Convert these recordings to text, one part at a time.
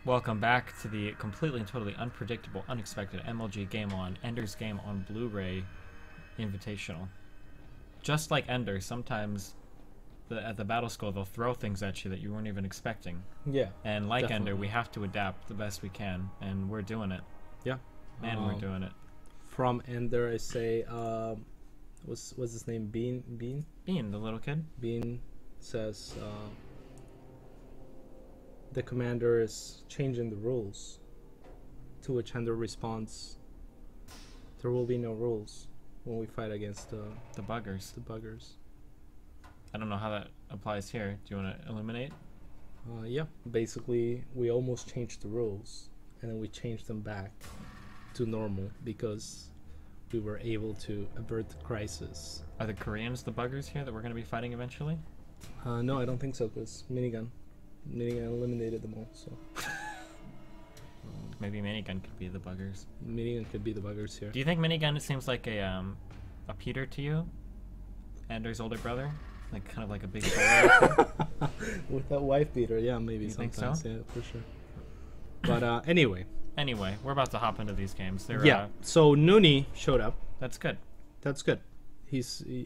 Welcome back to the completely and totally unpredictable, unexpected MLG game on Ender's game on Bluray Invitational. Just like Ender, sometimes at the battle school they'll throw things at you that you weren't even expecting. Yeah. And like definitely. Ender, we have to adapt the best we can, and we're doing it. Yeah. Man, we're doing it. From Ender, I say, what's his name? Bean, the little kid. Bean says, the commander is changing the rules. To which Ender responds, there will be no rules when we fight against The buggers. the buggers. I don't know how that applies here. Do you want to illuminate? Yeah, basically we almost changed the rules and then we changed them back to normal because we were able to avert the crisis. Are the Koreans the buggers here that we're going to be fighting eventually? No, I don't think so, because Minigun eliminated them all, so Maybe Minigun could be the buggers. Minigun could be the buggers here. Do you think Minigun seems like a Peter to you? Ender's older brother? Like kind of like a big brother? With that wife beater, yeah, maybe You think sometimes, so? yeah, for sure. But anyway, Anyway, we're about to hop into these games. They're, yeah. So Nony showed up. That's good. That's good.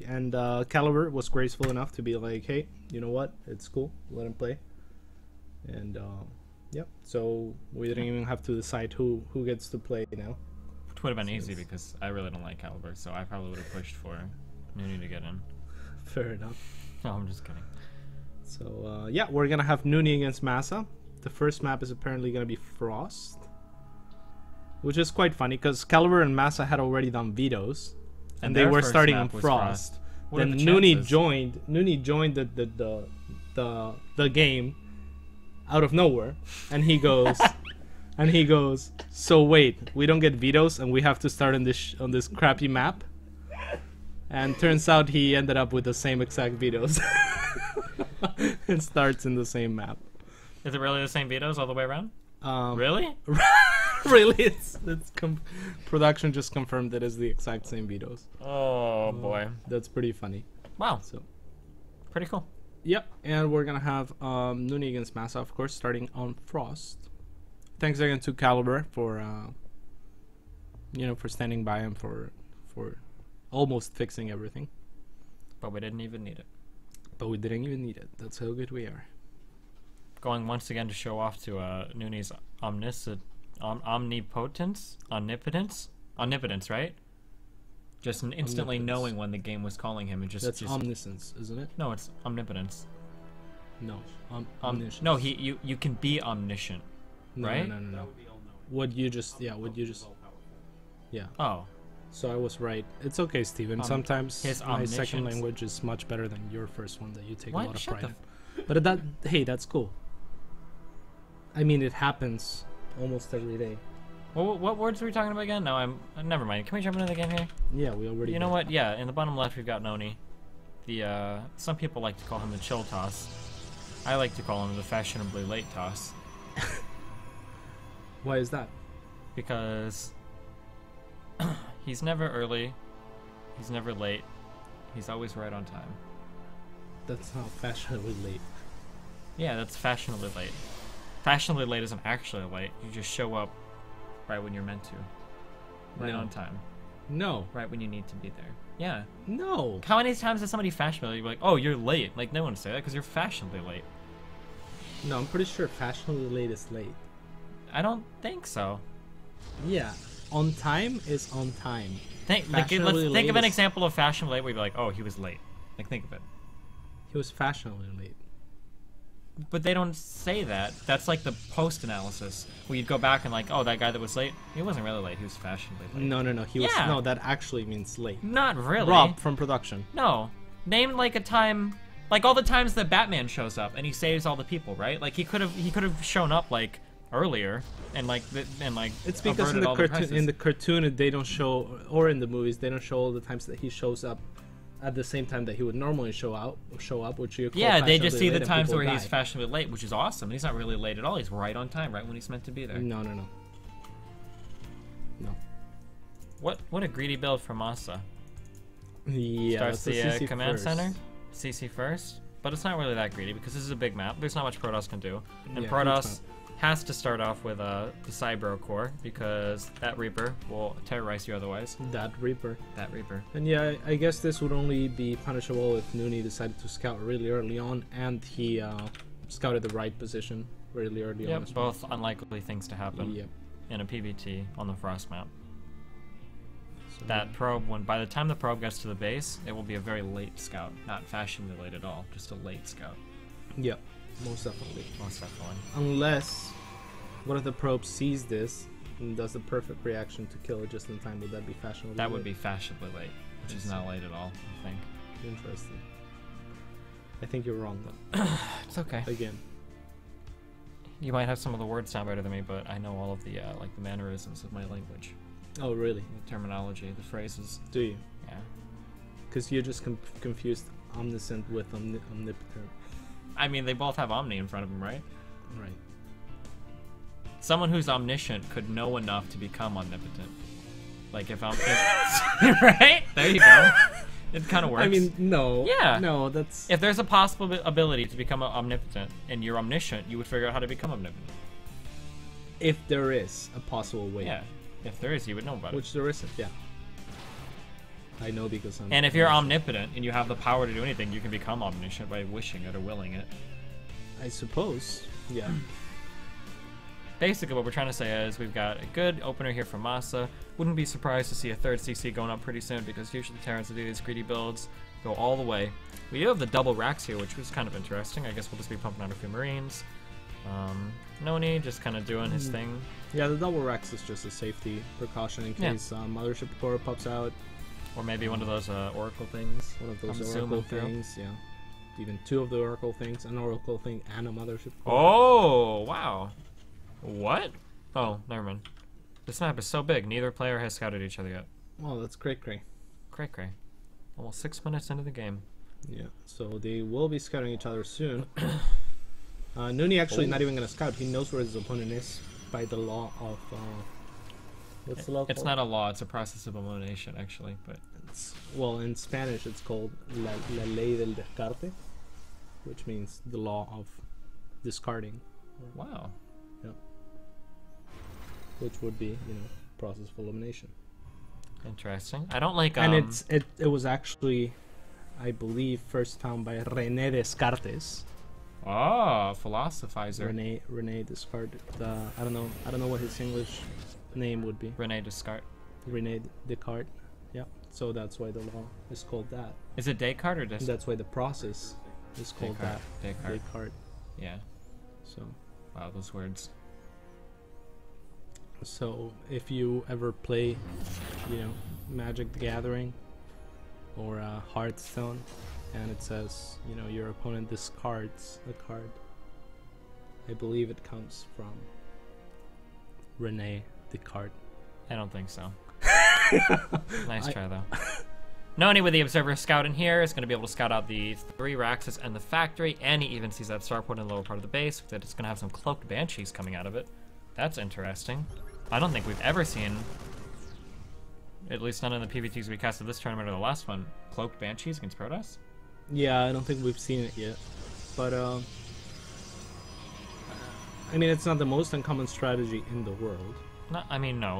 And Caliber was graceful enough to be like, hey, you know what? It's cool. Let him play. And yep. So we didn't even have to decide who gets to play now. Which would have been easy because I really don't like Caliber, so I probably would have pushed for Nony to get in. Fair enough. No, I'm just kidding. So yeah, we're gonna have Nony against Masa. The first map is apparently gonna be Frost, which is quite funny because Caliber and Masa had already done vetoes, and they their were first starting map on was Frost. What are Then the Nony chances? joined. Nony joined the game out of nowhere, and he goes, So wait, we don't get vetoes, and we have to start on this crappy map. And turns out he ended up with the same exact vetoes. It starts in the same map. Is it really the same vetoes all the way around? Really? Really, production just confirmed that it's the exact same vetoes. Oh boy. That's pretty funny. Wow. So, Pretty cool. yep, and we're gonna have Nony against Masa, of course, starting on Frost. Thanks again to Caliber for for standing by him for almost fixing everything. But we didn't even need it. But we didn't even need it. That's how good we are. Going once again to show off to Nony's omnipotence, right? Just instantly Omnipotence. knowing when the game was calling him and just That's omniscience, isn't it? no, it's omnipotence. No, omniscience. No, you can be omniscient, No, right? No. What you just yeah. Oh, So I was right. It's okay, Steven. Sometimes his my second omniscience. language is much better than your first one that you take What? a lot of Shut pride in. But hey, that's cool. I mean, it happens almost every day. what words were we talking about again? No, never mind. Can we jump into the game here? Yeah, we already. You know did. what? Yeah, in the bottom left we've got Nony. The some people like to call him the chill toss. I like to call him the fashionably late toss Why is that? because he's never early, he's never late, he's always right on time. That's not fashionably late. Yeah, that's fashionably late. Fashionably late isn't actually late. You just show up right when you're meant to. Right No. on time. No. Right when you need to be there. Yeah. No. How many times has somebody fashionably be like, oh, you're late? Like, no one would say that because you're fashionably late. No, I'm pretty sure fashionably late is late. I don't think so. Yeah. On time is on time. Let's Fashionably think late of an is- example of fashionably late where you'd be like, oh, he was late. Like, think of it. He was fashionably late. But they don't say that. That's like the post-analysis, where you'd go back and like, oh, that guy that was late, he wasn't really late, he was fashionably late. No. He was. Yeah. No, that actually means late. Not really. Rob from production. No. Name like a time, like all the times that Batman shows up and he saves all the people, right? Like he could have shown up like earlier and like It's because averted all the crisis. in the cartoon they don't show, or in the movies they don't show all the times that he shows up at the same time that he would normally show up, which you call Yeah, they just fashionably see the late and times people where he's die. fashionably late, which is awesome. He's not really late at all. He's right on time, right when he's meant to be there. No. What a greedy build for Masa. Yeah, Starts that's the CC command first. center, CC first, but it's not really that greedy because this is a big map. There's not much Protoss can do, and Yeah, Protoss has to start off with the Cybro core, because that Reaper will terrorize you otherwise. That Reaper. That Reaper. And yeah, I guess this would only be punishable if Nony decided to scout really early on, and he scouted the right position really early on. Yep, both unlikely things to happen Yep. in a PvT on the Frost map. So That probe, by the time the probe gets to the base, it will be a very late scout. Not fashionably late at all, just a late scout. yeah, most definitely. Most definitely. Unless one of the probes sees this and does the perfect reaction to kill it just in time, would that be fashionably That late? would be fashionably late, which is not late at all, I think. Interesting. I think you're wrong, though. It's okay. Again. You might have some of the words sound better than me, but I know all of the like the mannerisms of my language, Oh, really? the terminology, the phrases. Do you? Yeah. Because you just confused omniscient with omnipotent. I mean, they both have Omni in front of them, right? Right. Someone who's omniscient could know enough to become omnipotent. Like if I'm right? There you go. It kind of works. I mean, no. Yeah. No, that's... If there's a possible ability to become omnipotent and you're omniscient, you would figure out how to become omnipotent. If there is a possible way. Yeah. If there is, you would know about it. Which there isn't, yeah. I know because I'm... And if you're omnipotent and you have the power to do anything, you can become omniscient by wishing it or willing it. I suppose, yeah. Basically, what we're trying to say is we've got a good opener here from Masa. Wouldn't be surprised to see a third CC going up pretty soon, because usually the Terrans that do these greedy builds go all the way. We do have the double racks here, which was kind of interesting. I guess we'll just be pumping out a few Marines. Nony just kind of doing his thing. Yeah, the double racks is just a safety precaution in case Mothership Core pops out. Or maybe one of those Oracle things. One of those comes Oracle zooming through. things, yeah. Even two of the Oracle things, an Oracle thing and a Mothership Core. Oh, wow. What? Oh, never mind. This map is so big, neither player has scouted each other yet. Oh, that's cray. Cray. Almost 6 minutes into the game. Yeah, so they will be scouting each other soon. Nony actually not even going to scout. He knows where his opponent is by the law of... what's the law It's called? not a law, it's a process of elimination, actually. But Well, in Spanish it's called la ley del descarte, which means the law of discarding. wow. Yeah. Which would be, process of elimination. Interesting. I don't like And it was actually, I believe, first found by René Descartes. Oh, philosophizer. René Descartes. I don't know what his English name would be. René Descartes. René Descartes. Yeah. So that's why the law is called that. Is it Descartes or And Descartes? that's why the process is called Descartes. that. Descartes. Descartes. Yeah. So Wow, those words. So if you ever play, Magic the Gathering or Hearthstone, and it says, your opponent discards a card, I believe it comes from René Descartes. I don't think so. Nice try, though. Nony with the Observer Scout in here is going to be able to scout out the 3 Raxes and the factory, and he even sees that starport in the lower part of the base, that it's going to have some cloaked Banshees coming out of it. That's interesting. I don't think we've ever seen, at least none of the PvTs we casted this tournament or the last one, cloaked Banshees against Protoss. Yeah, I don't think we've seen it yet. But, I mean, it's not the most uncommon strategy in the world. No,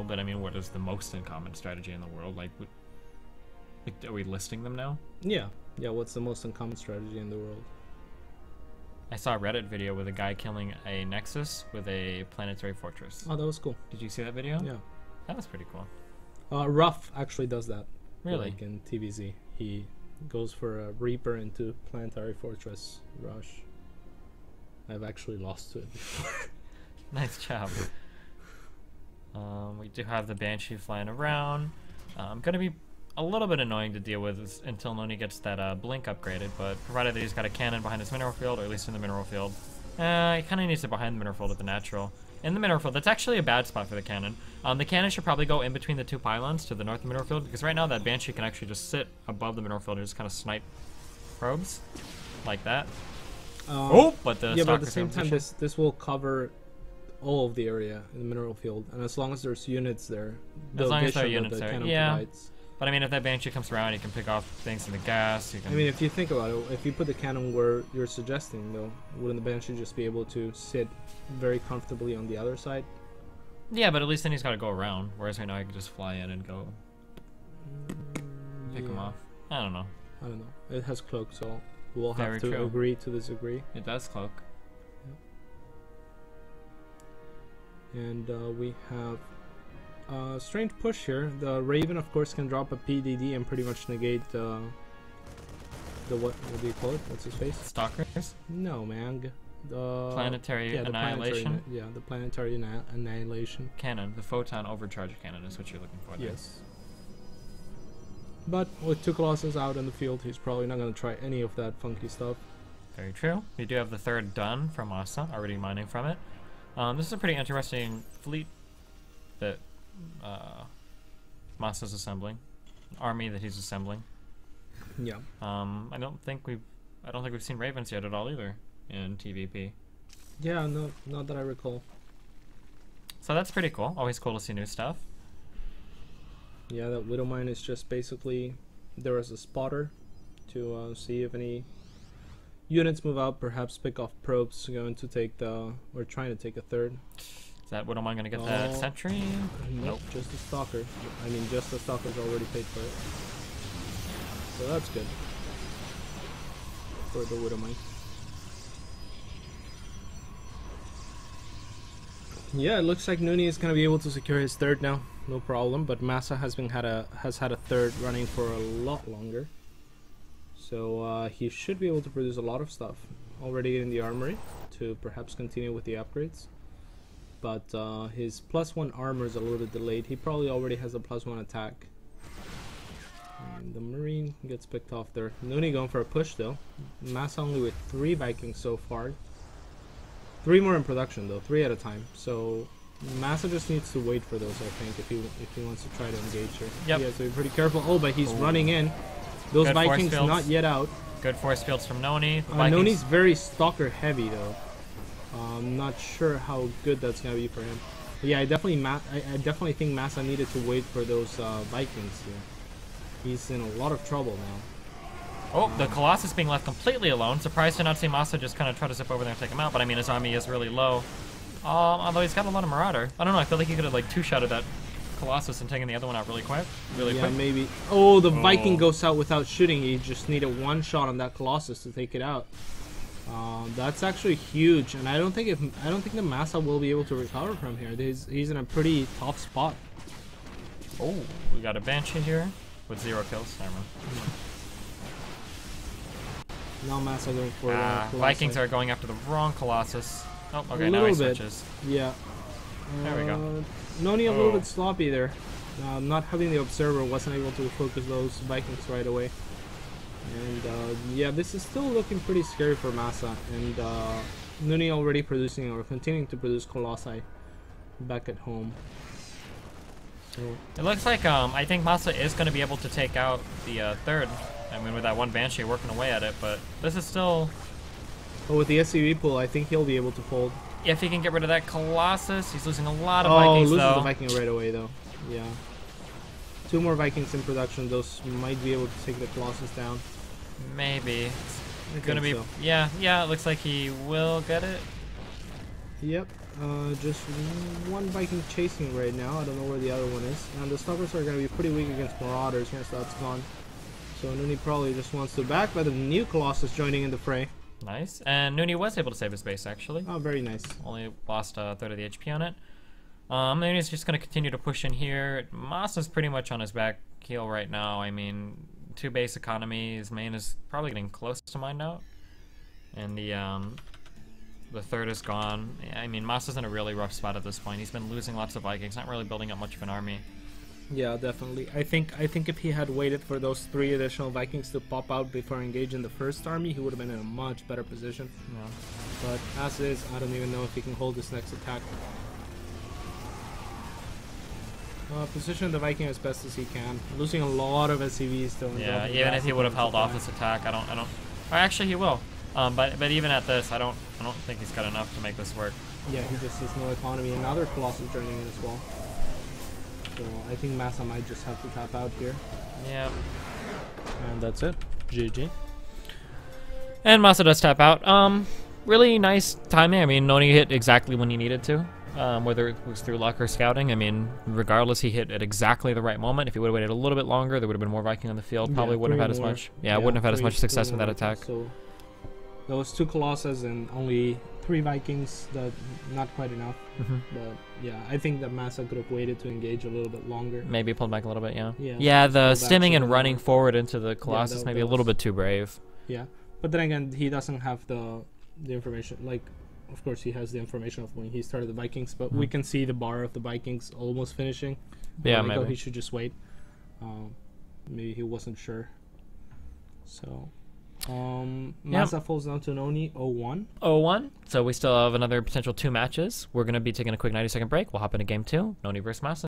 but what is the most uncommon strategy in the world? Like, are we listing them now? Yeah, what's the most uncommon strategy in the world? I saw a Reddit video with a guy killing a Nexus with a planetary fortress. Oh, that was cool. Did you see that video? Yeah. That was pretty cool. Ruff actually does that. Really? Like in TVZ. He goes for a Reaper into Planetary Fortress Rush. I've actually lost to it before. Nice job. We do have the Banshee flying around. Gonna be a little bit annoying to deal with until Nony gets that blink upgraded, but provided that he's got a cannon behind his mineral field, or at least in the mineral field. He kind of needs it behind the mineral field at the natural. In the mineral field, that's actually a bad spot for the cannon. The cannon should probably go in between the 2 pylons to the north of the mineral field, because right now that Banshee can actually just sit above the mineral field and just kind of snipe probes like that. But the but at the Stalker's same in time, position. this will cover all of the area in the mineral field, and as long as there's units there, As long as there are vision that units the there, cannon yeah. provides But I mean, if that Banshee comes around, you can pick off things in the gas. You can... I mean, if you think about it, if you put the cannon where you're suggesting, though, wouldn't the Banshee just be able to sit very comfortably on the other side? Yeah, but at least then he's got to go around. Whereas right now, I can just fly in and go pick him off. I don't know. I don't know. It has cloak, so we'll have Very to true. agree to disagree. It does cloak. And we have a strange push here. The Raven, of course, can drop a PDD and pretty much negate the what do you call it? What's his face? Stalkers? No, man. The Planetary Annihilation? The planetary annihilation. Cannon. The photon overcharge cannon is what you're looking for there. Yes. But with 2 Colossus out in the field, he's probably not going to try any of that funky stuff. Very true. We do have the 3rd done from Masa, already mining from it. This is a pretty interesting fleet that Masa's assembling, an army that he's assembling. Yeah. I don't think we've seen Ravens yet at all either in TVP. Yeah, no, not that I recall. So that's pretty cool. Always cool to see new stuff. Yeah, that Widow Mine is just basically there as a spotter to see if any units move out, perhaps pick off probes going to take we're trying to take a 3rd. Is that what am I going to get that sentry? Nope, just a stalker. I mean, just the stalker's already paid for it. So that's good for the Widow Mine. Yeah, it looks like Nony is going to be able to secure his 3rd now, no problem. But Masa has had a 3rd running for a lot longer, so he should be able to produce a lot of stuff already in the armory to perhaps continue with the upgrades. But his +1 armor is a little bit delayed. He probably already has a +1 attack. And the Marine gets picked off there. Nony going for a push though. Masa only with 3 Vikings so far. 3 more in production though, 3 at a time. So Masa just needs to wait for those, I think, if he wants to try to engage here. Yep. He has to be pretty careful. Oh, but he's running in. Those Good Vikings not yet out. Good force fields from Nony. Nony's very stalker heavy though. I'm not sure how good that's gonna be for him. But yeah, I definitely think Masa needed to wait for those Vikings here. He's in a lot of trouble now. Oh, the Colossus being left completely alone. Surprised to not see Masa just kind of try to zip over there and take him out, but I mean, his army is really low. Although he's got a lot of Marauder. I don't know, I feel like he could have like 2-shotted that Colossus and taken the other one out really quick. Yeah, maybe. Oh, the Viking goes out without shooting. He just needed 1 shot on that Colossus to take it out. That's actually huge, and I don't think the Masa will be able to recover from here. He's in a pretty tough spot. Oh, we got a Banshee here with 0 kills. Never mind. Now Masa going for Vikings are going after the wrong Colossus. Oh, okay, now he switches. Yeah. There we go. Nony a little bit sloppy there. Not having the observer, wasn't able to focus those Vikings right away. And yeah, this is still looking pretty scary for Masa. And Nony already producing or continuing to produce Colossi back at home. So it looks like I think Masa is going to be able to take out the 3rd. I mean, with that 1 Banshee working away at it, but this is still... But with the SCV pool, I think he'll be able to fold. If he can get rid of that Colossus, he's losing a lot of Vikings, loses though. the Viking right away, though. Yeah. 2 more Vikings in production. Those might be able to take the Colossus down. Maybe. It's gonna be... So. Yeah, it looks like he will get it. Yep. Just 1 Viking chasing right now. I don't know where the other one is. And the Stalkers are going to be pretty weak against Marauders. Yes, that's gone. So Nony probably just wants to back, but the new Colossus joining in the fray. Nice. And Nony was able to save his base, actually. Oh, very nice. Only lost a 3rd of the HP on it. Nony's just going to continue to push in here. Masa's pretty much on his back heel right now. I mean, 2 base economy. His main is probably getting close to mined out. And the 3rd is gone. I mean, Masa's in a really rough spot at this point. He's been losing lots of Vikings, not really building up much of an army. Yeah, definitely. I think if he had waited for those 3 additional Vikings to pop out before engaging the 1st army, he would have been in a much better position. Yeah. But as is, I don't even know if he can hold this next attack. Position the Viking as best as he can. Losing a lot of SCVs though. Yeah, even if he would have held off this attack, I don't. Or actually, he will. But even at this, I don't think he's got enough to make this work. Yeah, he just sees no economy. Another Colossus joining in as well. So I think Masa might just have to tap out here. Yeah. And that's it. GG. And Masa does tap out. Really nice timing. I mean, Nony hit exactly when he needed to. Whether it was through luck or scouting. I mean, regardless, he hit at exactly the right moment. If he would have waited a little bit longer, there would have been more Viking on the field. Probably wouldn't have had as much. Yeah, wouldn't have had as much success with that attack. So there was 2 Colossus and only 3 Vikings. That not quite enough. But yeah, I think that Masa could have waited to engage a little bit longer. Maybe pulled back a little bit. Yeah. Yeah. The stimming and running forward into the Colossus maybe a little bit too brave. Yeah, but then again, he doesn't have the information. Like, of course, he has the information of when he started the Vikings, but we can see the bar of the Vikings almost finishing. Yeah, like, maybe. Oh, he should just wait. Maybe he wasn't sure. So, Masa falls down to Nony 0-1. 0-1. So we still have another potential 2 matches. We're going to be taking a quick 90-second break. We'll hop into game 2. Nony versus Masa.